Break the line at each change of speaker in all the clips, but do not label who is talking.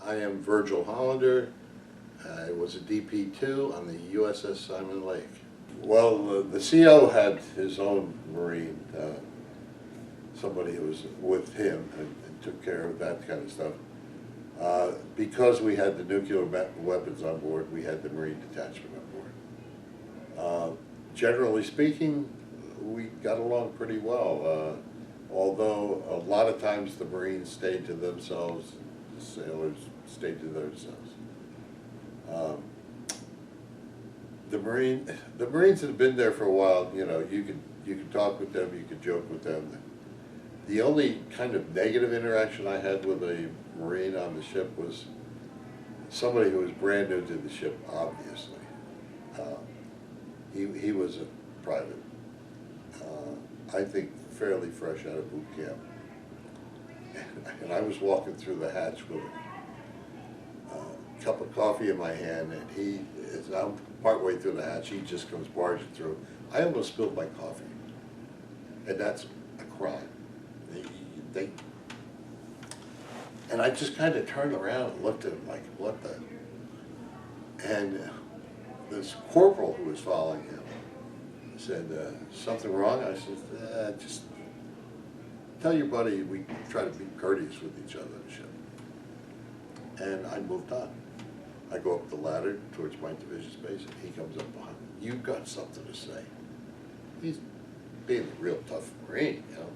I am Virgil Hollender. I was a DP2 on the USS Simon Lake. Well, the CO had his own Marine, somebody who was with him and took care of that kind of stuff. Because we had the nuclear weapons on board, we had the Marine detachment on board. Generally speaking, we got along pretty well, although a lot of times the Marines stayed to themselves, the sailors stayed to themselves. The Marines that have been there for a while, you know, you could talk with them, you could joke with them. The only kind of negative interaction I had with a Marine on the ship was somebody who was brand new to the ship, obviously. He was a private, I think fairly fresh out of boot camp. And I was walking through the hatch with a cup of coffee in my hand, and as I'm partway through the hatch, he just comes barging through. I almost spilled my coffee, and that's a crime. And I just kind of turned around and looked at him like, what the? And this corporal who was following him said, something wrong? I said, just tell your buddy we try to be courteous with each other on the ship. And I moved on. I go up the ladder towards my division space, and he comes up behind me. You've got something to say. He's being a real tough Marine, you know.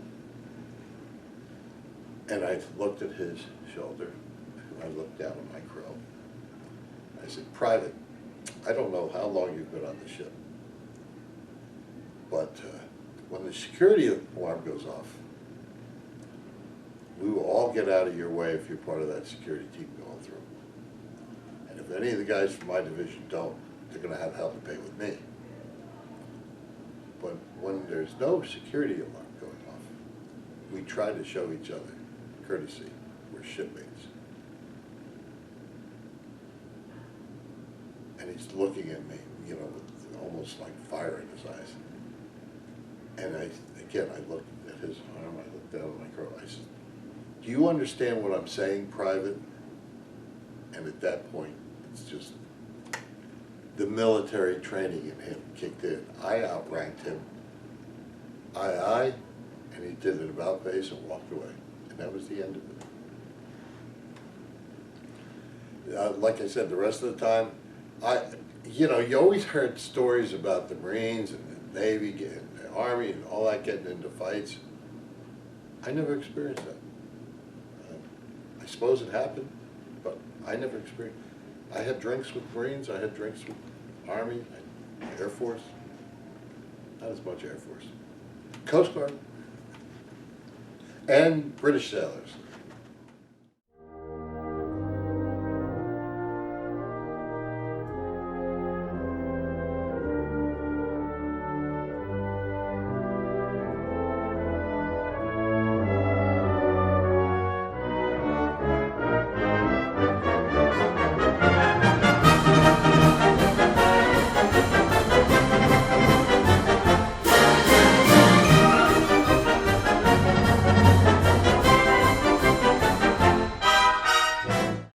And I looked at his shoulder, and I looked down at my crow. I said, Private, I don't know how long you've been on the ship, but when the security alarm goes off, we will all get out of your way if you're part of that security team going through. And if any of the guys from my division don't, they're going to have hell to pay with me. But when there's no security alarm going off, we try to show each other courtesy. We're shipmates. And he's looking at me, you know, with almost like fire in his eyes. And again, I looked at his arm, I looked down at my crow, I said, do you understand what I'm saying, Private? And at that point, it's just the military training in him kicked in. I outranked him. Aye, and he did an about face and walked away. And that was the end of it. Like I said, the rest of the time, you know, you always heard stories about the Marines and the Navy and the Army and all that getting into fights. I never experienced that. I suppose it happened, but I never experienced. I had drinks with Marines, I had drinks with Army, Air Force, not as much Air Force, Coast Guard, and British sailors.